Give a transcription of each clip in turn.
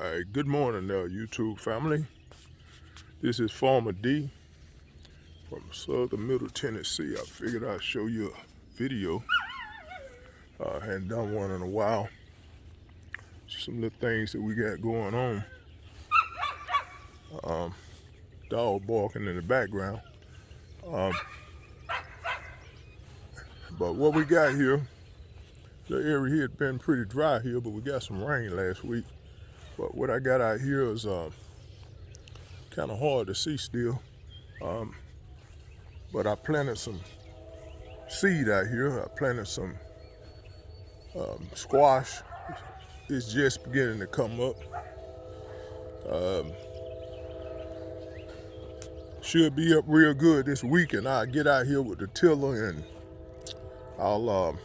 All right, good morning there, YouTube family. This is Farmer D from southern middle Tennessee. I figured I'd show you a video. I hadn't done one in a while. Some little things that we got going on. Dog barking in the background. But what we got here, the area here had been pretty dry here, but we got some rain last week. But what I got out here is kind of hard to see still. But I planted some seed out here. I planted some squash. It's just beginning to come up. Should be up real good this week, and I'll get out here with the tiller and I'll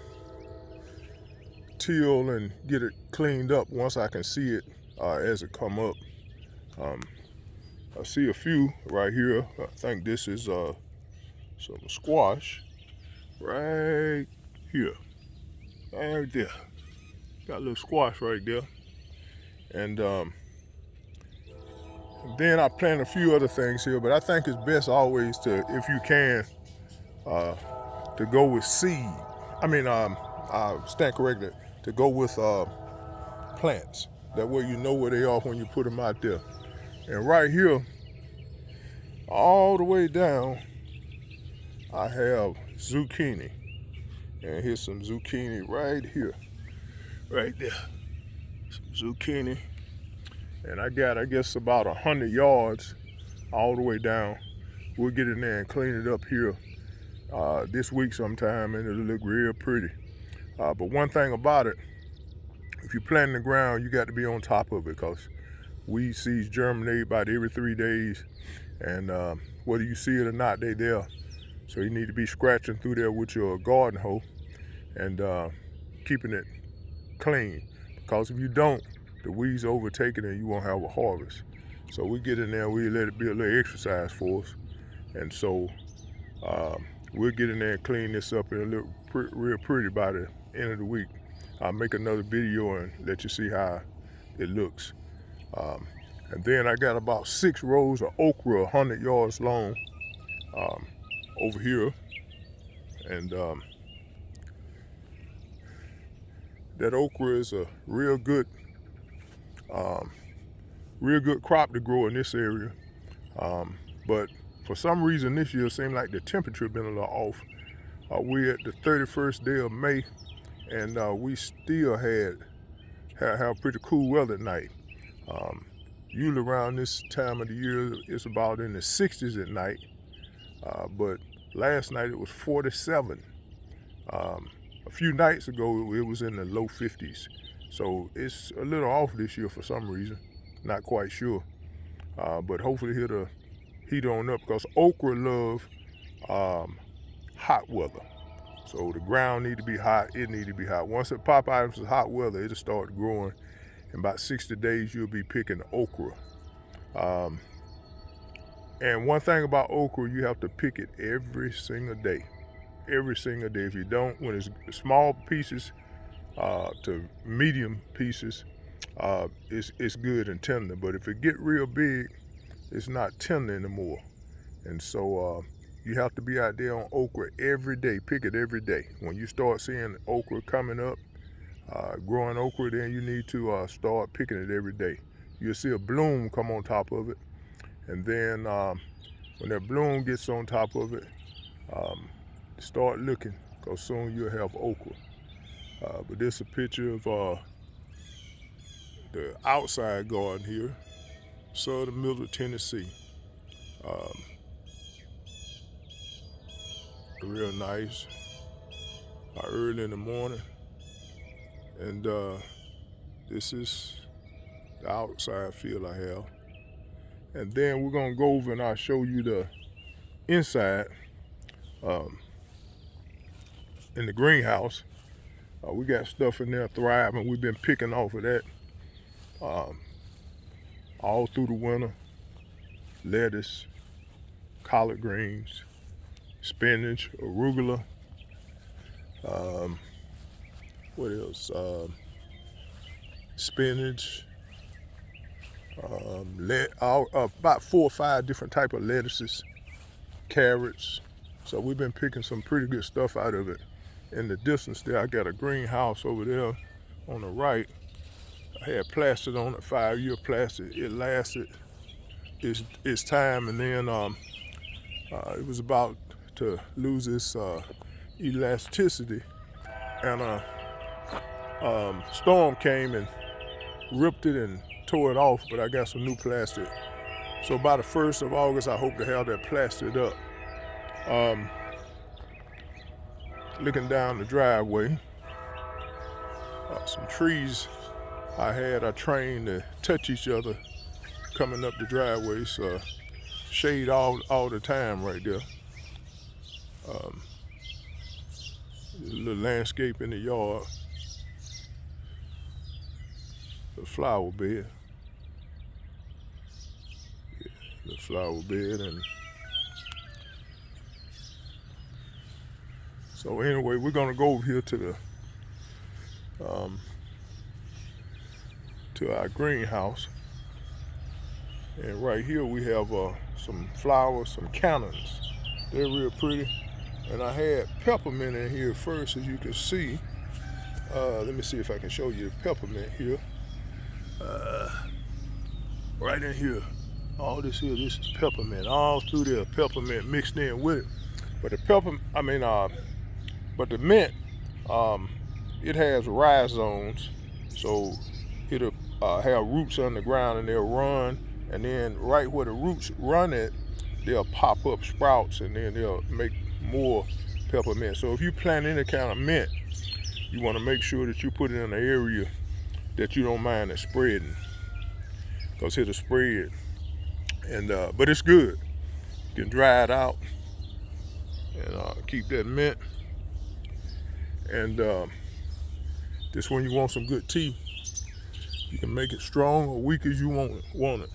till and get it cleaned up once I can see it as it come up. I see a few right here. I think this is some squash right here, right there. Got a little squash right there, and then I plant a few other things here. But I think it's best always to, if you can, to go with seed. I stand corrected. To go with plants. That way you know where they are when you put them out there. And right here, all the way down, I have zucchini. And here's some zucchini right here, right there. Some zucchini. And I got, I guess, about 100 yards all the way down. We'll get in there and clean it up here this week sometime, and it'll look real pretty. But one thing about it, if you plant in the ground, you got to be on top of it, because weed seeds germinate about every 3 days, and whether you see it or not, they there. So you need to be scratching through there with your garden hoe and keeping it clean, because if you don't, the weeds overtake it and you won't have a harvest. So we get in there, we let it be a little exercise for us, and so we'll get in there and clean this up, and it'll look real pretty by the end of the week. I'll make another video and let you see how it looks. And then I got about 6 rows of okra, 100 yards long, over here. And that okra is a real good crop to grow in this area. But for some reason this year, it seemed like the temperature been a little off. We're at the 31st day of May, and we still have pretty cool weather at night. Usually around this time of the year, it's about in the 60s at night. But last night it was 47. A few nights ago, it was in the low 50s. So it's a little off this year for some reason. Not quite sure. But hopefully it'll heat on up, because okra love hot weather. So the ground need to be hot, it need to be hot. Once it pop out into hot weather, it'll start growing. In about 60 days, you'll be picking okra. And one thing about okra, you have to pick it every single day. Every single day. If you don't, when it's small pieces to medium pieces, it's good and tender. But if it get real big, it's not tender anymore. And so you have to be out there on okra every day. Pick it every day. When you start seeing okra coming up, growing okra, then you need to start picking it every day. You'll see a bloom come on top of it. And then when that bloom gets on top of it, start looking, because soon you'll have okra. But this is a picture of the outside garden here, southern middle Tennessee. Real nice, early in the morning. And this is the outside field I have. And then we're gonna go over and I'll show you the inside in the greenhouse. We got stuff in there thriving. We've been picking off of that all through the winter. Lettuce, collard greens, spinach, arugula. What else? Spinach, about 4 or 5 different type of lettuces, carrots. So we've been picking some pretty good stuff out of it. In the distance there, I got a greenhouse over there on the right. I had plastered on it, 5-year plastic. It lasted its time, and then it was about to lose its elasticity, and a storm came and ripped it and tore it off, but I got some new plastic. So by the 1st of August, I hope to have that plastered up. Looking down the driveway, some trees I trained to touch each other coming up the driveway, so shade all the time right there. A little landscape in the yard, the flower bed. The flower bed. And so anyway, we're gonna go over here to our greenhouse, and right here we have some flowers, some cannons. They're real pretty, and I had peppermint in here first, as you can see. Let me see if I can show you the peppermint here. Right in here. All this here, this is peppermint. All through there, peppermint mixed in with it. But the mint, it has rhizomes, so it'll have roots underground, and they'll run, and then right where the roots run at, they'll pop up sprouts, and then they'll make more peppermint. So if you plant any kind of mint, you want to make sure that you put it in an area that you don't mind it spreading, because it'll spread. And but it's good. You can dry it out and keep that mint. And this when you want some good tea, you can make it strong or weak as you want it.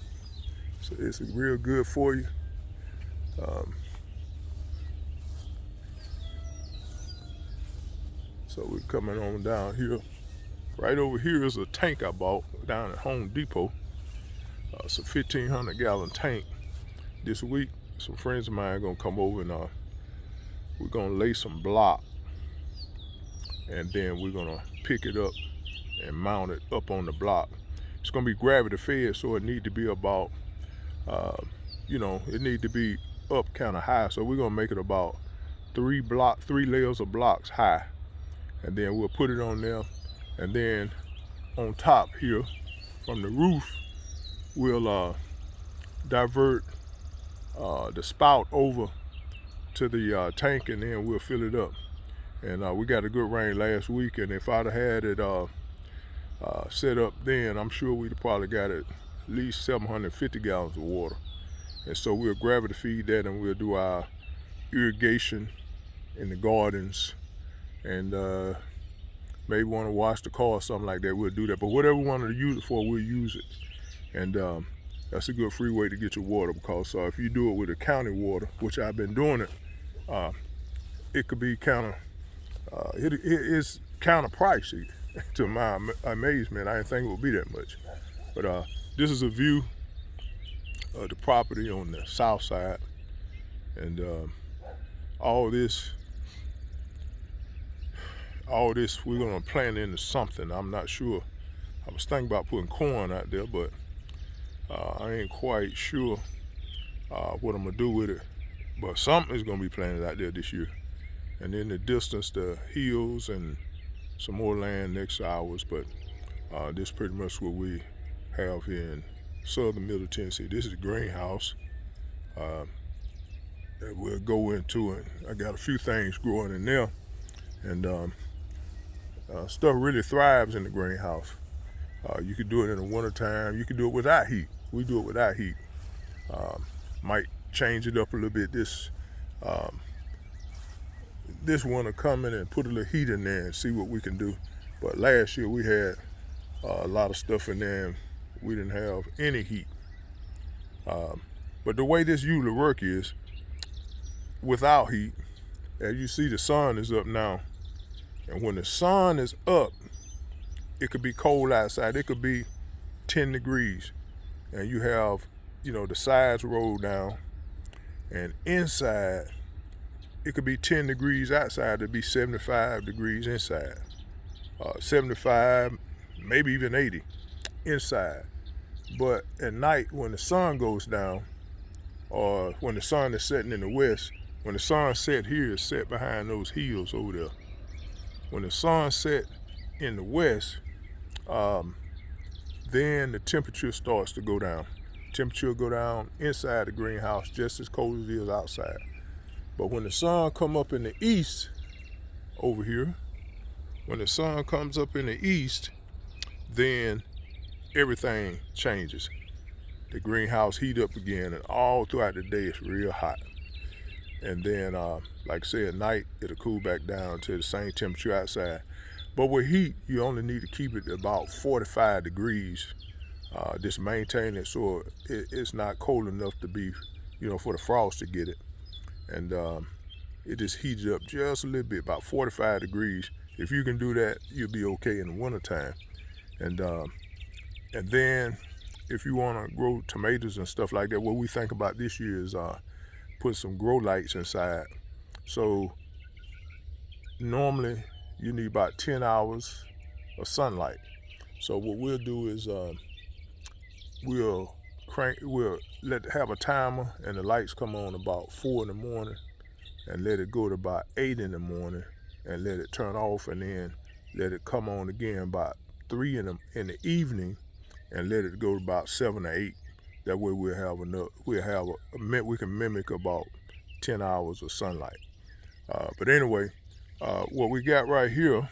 So it's real good for you. So we're coming on down here. Right over here is a tank I bought down at Home Depot. It's a 1,500-gallon tank. This week, some friends of mine are gonna come over, and we're gonna lay some block, and then we're gonna pick it up and mount it up on the block. It's gonna be gravity fed, so it need to be about, it need to be up kind of high. So we're gonna make it about 3 layers of blocks high, and then we'll put it on there, and then on top here from the roof, we'll divert the spout over to the tank, and then we'll fill it up. And we got a good rain last week, and if I'd have had it set up then, I'm sure we'd have probably got at least 750 gallons of water. And so we'll gravity feed that, and we'll do our irrigation in the gardens, and maybe want to wash the car or something like that, we'll do that. But whatever we wanted to use it for, we'll use it. And that's a good free way to get your water, because if you do it with the county water, which I've been doing it, it could be it is kind of pricey. To my amazement, I didn't think it would be that much. But this is a view of the property on the south side, and all this we're gonna plant into something. I'm not sure. I was thinking about putting corn out there, but I ain't quite sure what I'm gonna do with it. But something is gonna be planted out there this year. And in the distance, the hills and some more land next to ours. But this is pretty much what we have here in southern Middle Tennessee. This is the greenhouse that we'll go into, and I got a few things growing in there, and stuff really thrives in the greenhouse. You can do it in the wintertime. You can do it without heat. We do it without heat. Might change it up a little bit this winter coming, and put a little heat in there and see what we can do. But last year we had a lot of stuff in there, and we didn't have any heat. But the way this usually work is without heat. As you see, the sun is up now, and when the sun is up, it could be cold outside. It could be 10 degrees, and you have, the sides rolled down, and inside it could be 10 degrees outside, it'd be 75 degrees inside, 75, maybe even 80 inside. But at night, when the sun goes down, or when the sun is setting in the west, when the sun set here, it's set behind those hills over there. When the sun set in the west, um, then the temperature starts to go down. Temperature will go down inside the greenhouse just as cold as it is outside. But when the sun come up in the east over here, when the sun comes up in the east, then everything changes. The greenhouse heat up again, and all throughout the day it's real hot. And then, like I said, at night it'll cool back down to the same temperature outside. But with heat, you only need to keep it about 45 degrees. Just maintain it so it's not cold enough to be, for the frost to get it. And it just heats up just a little bit, about 45 degrees. If you can do that, you'll be okay in the wintertime. And then if you want to grow tomatoes and stuff like that, what we think about this year is put some grow lights inside. So normally you need about 10 hours of sunlight. So what we'll do is we'll have a timer, and the lights come on about 4 in the morning, and let it go to about 8 in the morning, and let it turn off, and then let it come on again about 3 in the evening, and let it go to about 7 or 8. That way we can mimic about 10 hours of sunlight. But anyway, what we got right here,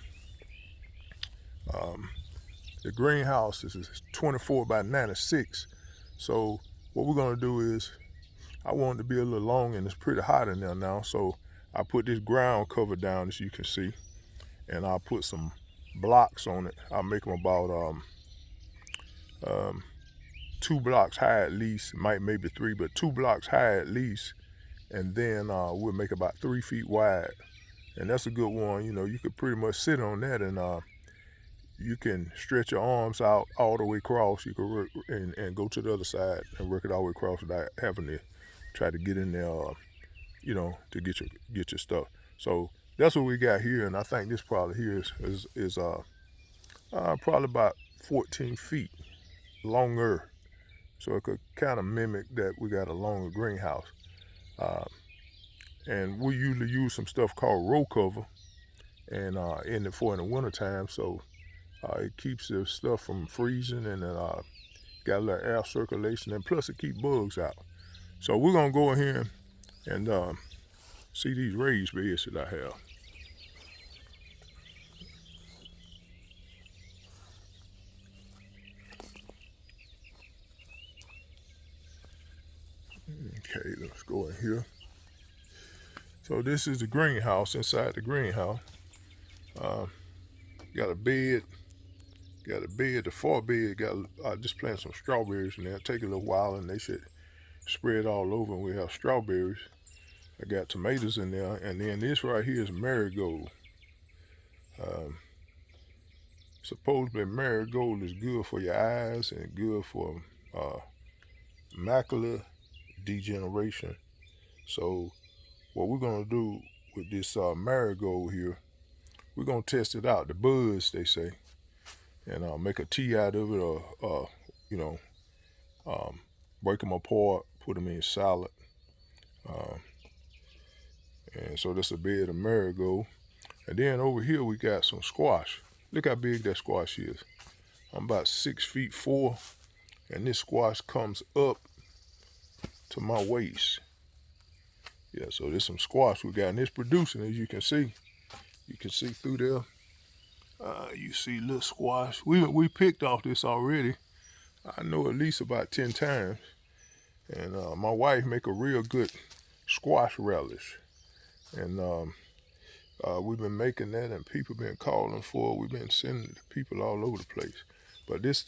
the greenhouse is 24 by 96. So what we're gonna do is, I want it to be a little long, and it's pretty hot in there now. So I put this ground cover down, as you can see, and I'll put some blocks on it. I'll make them about 2 blocks high at least, maybe 3, but 2 blocks high at least. And then we'll make about 3 feet wide. And that's a good one. You could pretty much sit on that, and you can stretch your arms out all the way across. You can work and go to the other side and work it all the way across without having to try to get in there, to get your stuff. So that's what we got here, and I think this probably here is probably about 14 feet longer. So it could kind of mimic that we got a longer greenhouse. And we usually use some stuff called row cover, and in the wintertime, so it keeps the stuff from freezing, and got a little air circulation, and plus it keeps bugs out. So we're gonna go in here and see these raised beds that I have. Okay, let's go in here. So this is the greenhouse. Inside the greenhouse, got a bed. The far bed I just planted some strawberries in there. Take a little while, and they should spread all over, and we have strawberries. I got tomatoes in there, and then this right here is marigold. Supposedly marigold is good for your eyes and good for macular degeneration. So what we're gonna do with this marigold here, we're gonna test it out. The buds, they say, and make a tea out of it, or break them apart, put them in salad. And so that's a bed of marigold. And then over here we got some squash. Look how big that squash is. I'm about 6'4", and this squash comes up to my waist. Yeah, so there's some squash we got, and it's producing, as you can see. You can see through there. You see little squash. We picked off this already. I know at least about 10 times. And my wife make a real good squash relish. And we've been making that, and people been calling for it. We've been sending it to people all over the place. But this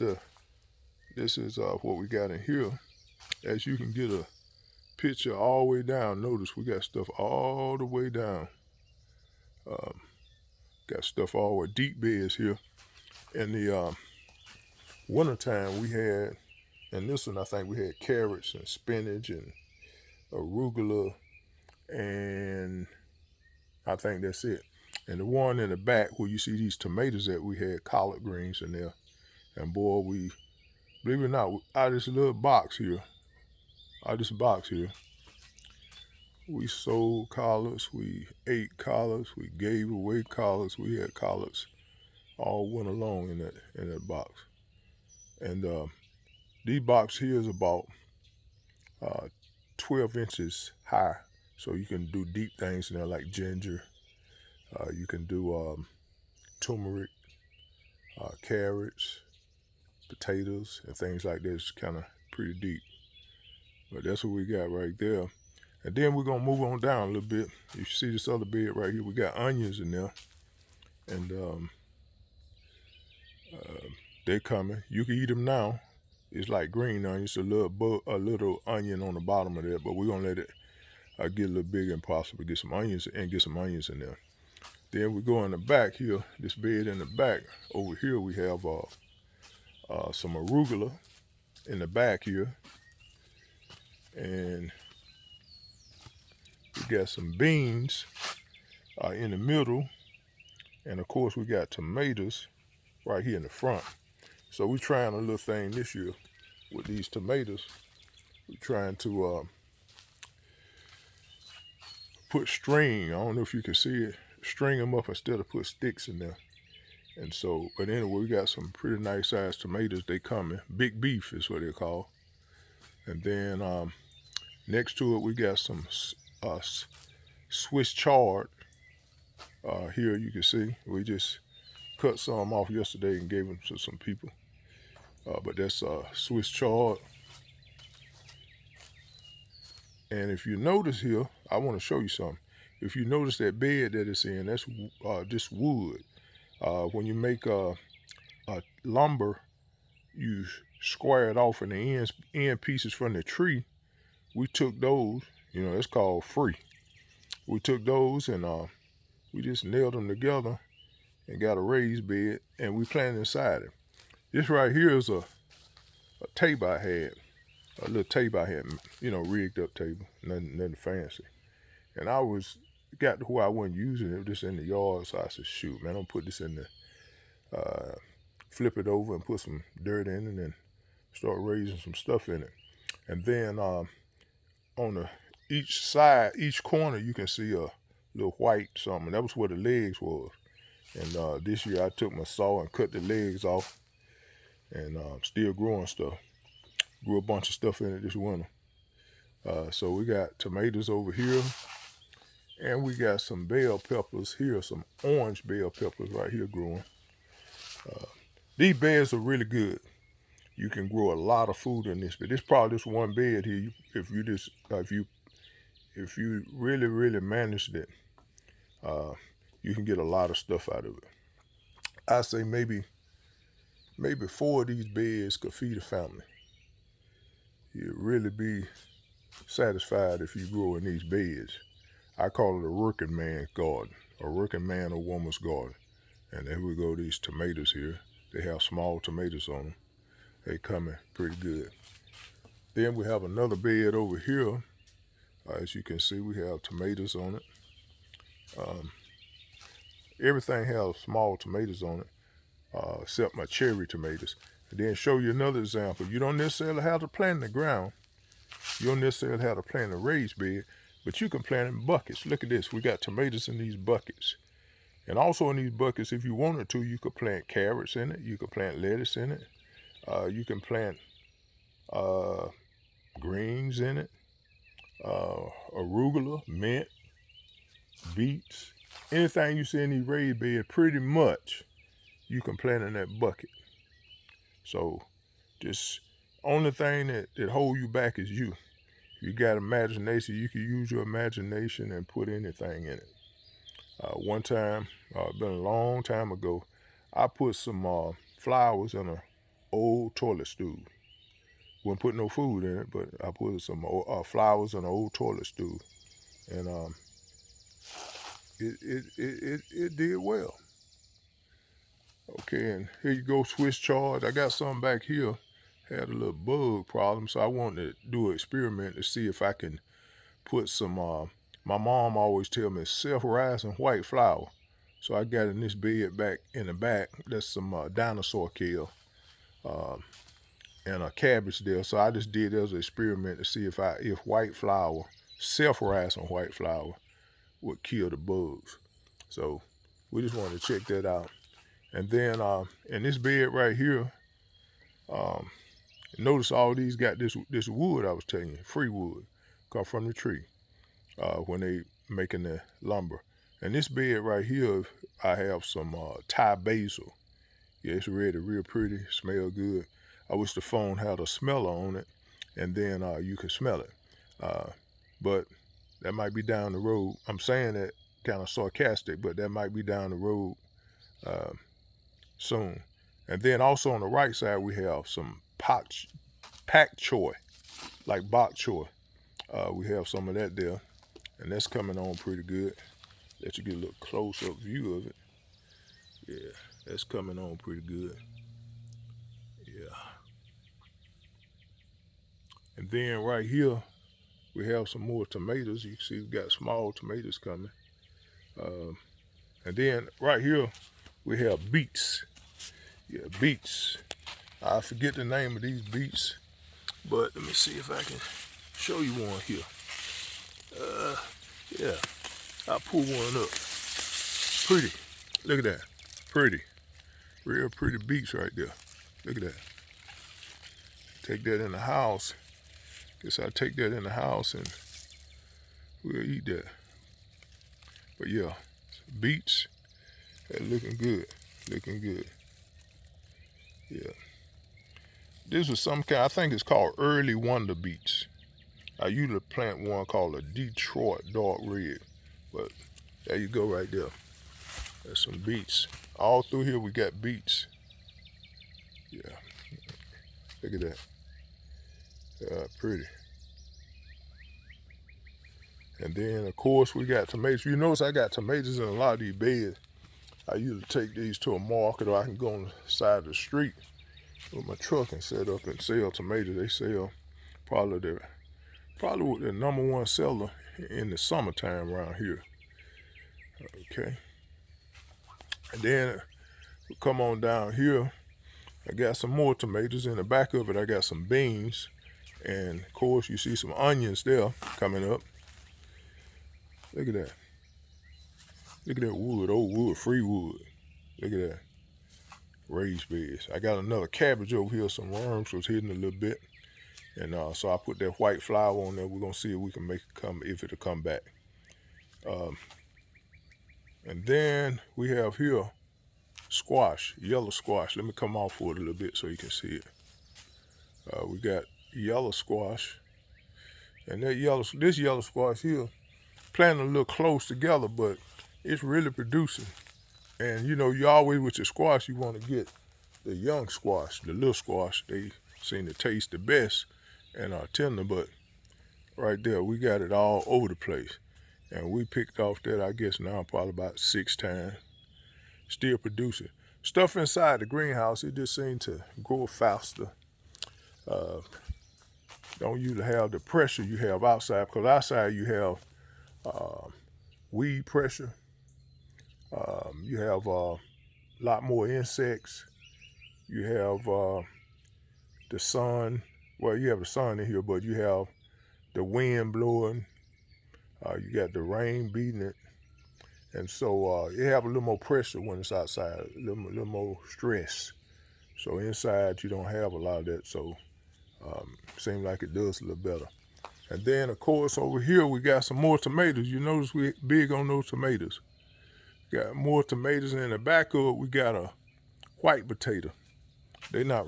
is what we got in here. As you can get a picture all the way down. Notice we got stuff all the way down. Got stuff all the deep beds here. In the wintertime, we had And this one, I think we had carrots and spinach and arugula, and I think that's it. And the one in the back where you see these tomatoes at, we had collard greens in there. And boy, we, believe it or not, out of this little box here, we sold collards, we ate collards, we gave away collards, we had collards all went along in that box. And these box here is about uh, 12 inches high, so you can do deep things in there like ginger. You can do turmeric, carrots, potatoes, and things like that. It's kind of pretty deep. But that's what we got right there. And then we're going to move on down a little bit. You see this other bed right here. We got onions in there. And they're coming. You can eat them now. It's like green onions, a little onion on the bottom of that. But we're going to let it get a little bigger and possibly get some onions in there. Then we go in the back here, this bed in the back. Over here we have some arugula in the back here. And we got some beans in the middle. And of course we got tomatoes right here in the front. So we're trying a little thing this year with these tomatoes. We're trying to put string, I don't know if you can see it, string them up instead of put sticks in there. And so, but anyway, we got some pretty nice sized tomatoes. They coming. Big beef is what they're called. And then next to it, we got some Swiss chard. Here you can see, we just cut some off yesterday and gave them to some people. But that's Swiss chard. And if you notice here, I want to show you something. If you notice that bed that it's in, that's just wood. When you make lumber, you square it off in the end pieces from the tree. We took those, that's called free. We took those and we just nailed them together and got a raised bed, and we planted inside it. This right here is a table I had. A little table I had, rigged up table, nothing fancy. And got to where I wasn't using it, just in the yard, so I said, shoot, man, I'm gonna put this in there, flip it over and put some dirt in it and start raising some stuff in it. And then on each side, each corner, you can see a little white something. That was where the legs was. And this year I took my saw and cut the legs off, and still growing stuff. Grew a bunch of stuff in it this winter. So we got tomatoes over here, and we got some bell peppers here, some orange bell peppers right here growing. These beds are really good. You can grow a lot of food in this bed. This probably this one bed here. If you really managed it, you can get a lot of stuff out of it. I say maybe 4 of these beds could feed a family. You'd really be satisfied if you grow in these beds. I call it a working man's garden, a working man or woman's garden. And there we go, these tomatoes here. They have small tomatoes on them. They coming pretty good. Then we have another bed over here. As you can see, we have tomatoes on it. Everything has small tomatoes on it, except my cherry tomatoes. And then show you another example. You don't necessarily have to plant in the ground. You don't necessarily have to plant in a raised bed, but you can plant in buckets. Look at this. We got tomatoes in these buckets. And also in these buckets, if you wanted to, you could plant carrots in it. You could plant lettuce in it. You can plant greens in it, arugula, mint, beets. Anything you see in these raised beds, pretty much, you can plant in that bucket. So, just only thing that hold you back is you. If you got imagination, you can use your imagination and put anything in it. One time, been a long time ago, I put some flowers in an old toilet stool. Wouldn't put no food in it, but I put some flowers in an old toilet stool, and it did well. Okay, and here you go, Swiss chard. I got some back here. had a little bug problem, so I wanted to do an experiment to see if I can put some. My mom always tell me self-rising white flour, so I got in this bed back in the back. That's some dinosaur kale and a cabbage there. So I just did it as an experiment to see if white flour, self-rising white flour, would kill the bugs. So we just wanted to check that out. And then in this bed right here, um, notice all these got this wood I was telling you, free wood, come from the tree when they making the lumber. And this bed right here, I have some Thai basil. Yeah, it's ready, real pretty, smell good. I wish the phone had a smeller on it, and then you could smell it. But that might be down the road. I'm saying that kind of sarcastic, but that might be down the road uh, soon. And then also on the right side, we have some pak choy, like bok choy. We have some of that there, and that's coming on pretty good. Let you get a little close-up view of it. Yeah, that's coming on pretty good. Yeah. And then right here, we have some more tomatoes. You can see we got small tomatoes coming. And then right here, we have beets. Yeah, beets. I forget the name of these beets, but let me see if I can show you one here. Yeah, I'll pull one up. Pretty. Look at that. Pretty. Real pretty beets right there. Look at that. Take that in the house. Guess I'll take that in the house and we'll eat that. But yeah, beets, they're looking good. Looking good. Yeah. This was some kind, I think it's called early wonder beets. I usually plant one called a Detroit dark red. But there you go right there. There's some beets. All through here we got beets. Yeah. Look at that. Pretty. And then of course we got tomatoes. You notice I got tomatoes in a lot of these beds. I usually take these to a market, or I can go on the side of the street with my truck and set up and sell tomatoes. They sell probably the number one seller in the summertime around here. Okay. And then we come on down here. I got some more tomatoes. In the back of it, I got some beans. And of course, you see some onions there coming up. Look at that. Look at that wood, old wood, free wood. Look at that. Raised beds. I got another cabbage over here. Some worms was hidden a little bit. And so I put that white flour on there. We're going to see if we can make it come, if it'll come back. And then we have here squash, yellow squash. Let me come off for it a little bit so you can see it. We got yellow squash. And this yellow squash here, planted a little close together, but it's really producing. And you know, you always with your squash, you want to get the young squash, the little squash. They seem to taste the best and are tender, but right there, we got it all over the place. And we picked off that, I guess now probably about 6 times. Still producing. Stuff inside the greenhouse, it just seems to grow faster. Don't usually have the pressure you have outside, because outside you have weed pressure. You have a lot more insects. You have the sun. Well, you have the sun in here, but you have the wind blowing. You got the rain beating it. And so you have a little more pressure when it's outside, a little more stress. So inside you don't have a lot of that, so seems like it does a little better. And then of course over here we got some more tomatoes. You notice we big on those tomatoes. Got more tomatoes, and in the back of it we got a white potato. They're not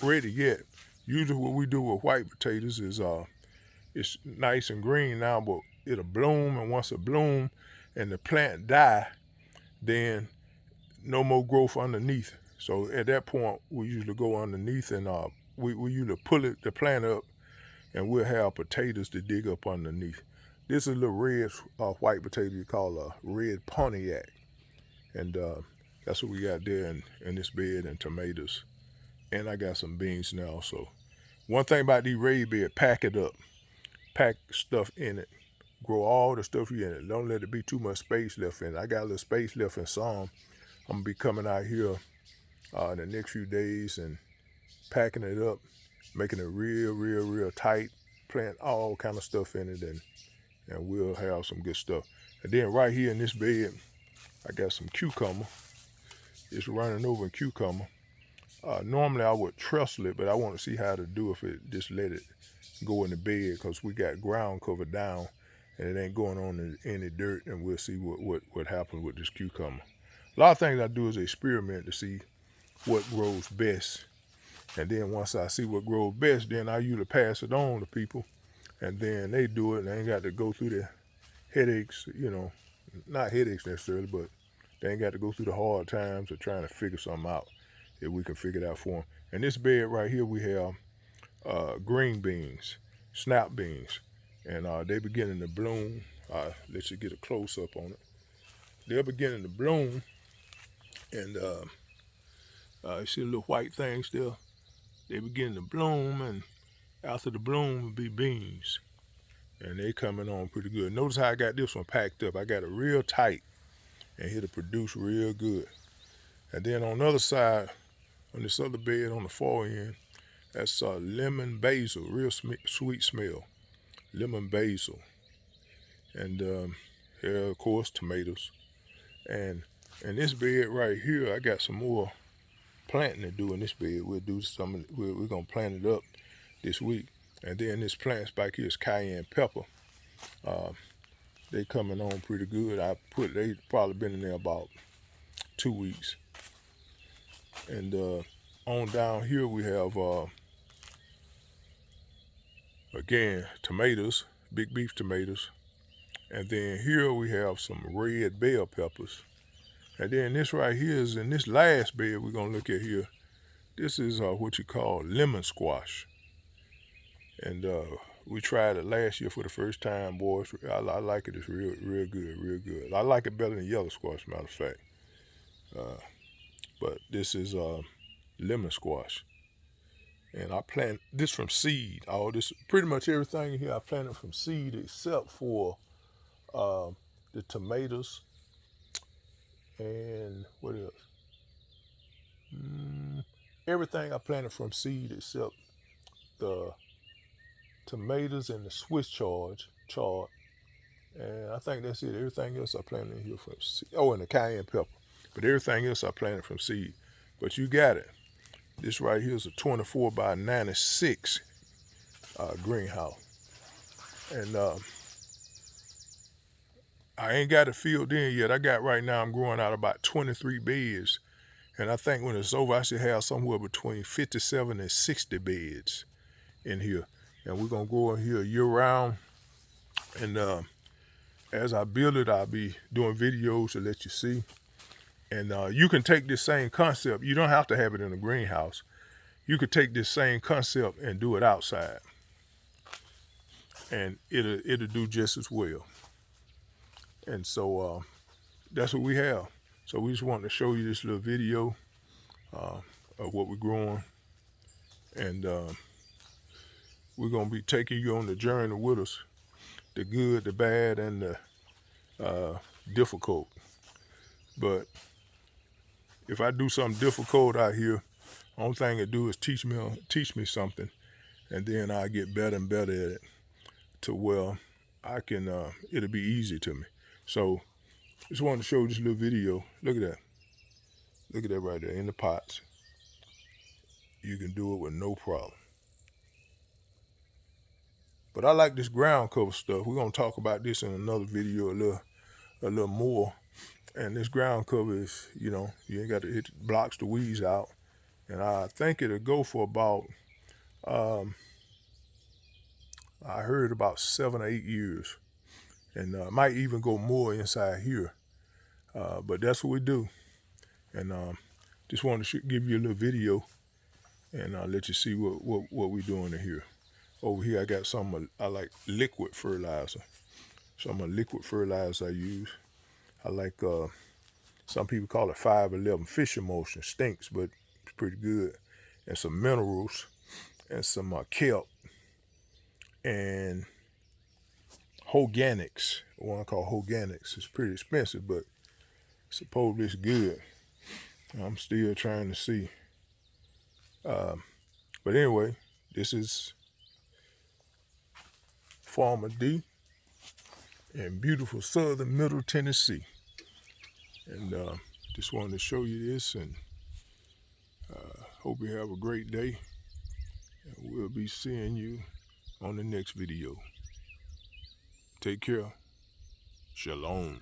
ready yet. Usually what we do with white potatoes is it's nice and green now, but it'll bloom, and once it bloom and the plant die, then no more growth underneath. So at that point, we usually go underneath and we usually pull the plant up, and we'll have potatoes to dig up underneath. This is a little red white potato you call a red Pontiac. And that's what we got there in this bed, and tomatoes. And I got some beans now, so One thing about these raised beds, pack it up. Pack stuff in it. Grow all the stuff you in it. Don't let it be too much space left in it. I got a little space left in some. I'm gonna be coming out here in the next few days and packing it up, making it real tight, plant all kind of stuff in it, and we'll have some good stuff. And then right here in this bed, I got some cucumber. It's running over in cucumber. Normally I would trestle it, but I want to see how to do if it just let it go in the bed, because we got ground cover down and it ain't going on in any dirt, and we'll see what happens with this cucumber. A lot of things I do is experiment to see what grows best. And then once I see what grows best, then I usually pass it on to people, and then they do it, and they ain't got to go through the headaches, not headaches necessarily, but they ain't got to go through the hard times of trying to figure something out if we can figure it out for them. In this bed right here, we have green beans, snap beans, and they're beginning to bloom. Let you get a close up on it. They're beginning to bloom, and you see the little white things there? They begin to bloom, and after the bloom will be beans, and they coming on pretty good. Notice how I got this one packed up. I got it real tight, and it'll produce real good. And then on the other side, on this other bed on the far end, that's lemon basil, real sweet smell, lemon basil. And here, of course, tomatoes. And in this bed right here, I got some more planting to do in this bed. We'll do some. We're gonna plant it up this week. And then this plants back here is cayenne pepper. They coming on pretty good. They probably been in there about 2 weeks. And on down here we have again tomatoes, big beef tomatoes. And then here we have some red bell peppers. And then this right here is in this last bed we're gonna look at here. This is what you call lemon squash. And we tried it last year for the first time, boys. I like it. It's real good. I like it better than yellow squash, matter of fact. But this is lemon squash. And I plant this from seed. Pretty much everything here I planted from seed except for the tomatoes and what else? Everything I planted from seed except the tomatoes and the Swiss chard. And I think that's it. Everything else I planted in here from seed. Oh, and the cayenne pepper. But everything else I planted from seed. But you got it. This right here is a 24 by 96 greenhouse. And I ain't got it filled in yet. I'm growing out about 23 beds. And I think when it's over, I should have somewhere between 57 and 60 beds in here. And we're going to grow in here year round. And as I build it, I'll be doing videos to let you see. And you can take this same concept. You don't have to have it in a greenhouse. You could take this same concept and do it outside. And it'll do just as well. And so that's what we have. So we just wanted to show you this little video of what we're growing. And we're going to be taking you on the journey with us. The good, the bad, and the difficult. But if I do something difficult out here, the only thing it do is teach me something. And then I get better and better at it to where I can, it'll be easy to me. So just wanted to show you this little video. Look at that. Look at that right there in the pots. You can do it with no problem. But I like this ground cover stuff. We're gonna talk about this in another video a little more. And this ground cover is, you ain't got to hit blocks the weeds out. And I think it'll go for about, I heard about 7 or 8 years. And might even go more inside here. But that's what we do. And just wanted to give you a little video and let you see what we're doing in here. Over here I got some, I like liquid fertilizer. Some of the liquid fertilizer I use. I like, some people call it 511 fish emulsion. Stinks, but it's pretty good. And some minerals. and some kelp and organics. One called organics. It's pretty expensive, but supposedly it's good. I'm still trying to see. But anyway, this is Farmer D in beautiful southern Middle Tennessee. And just wanted to show you this, and hope you have a great day. And we'll be seeing you on the next video. Take care. Shalom.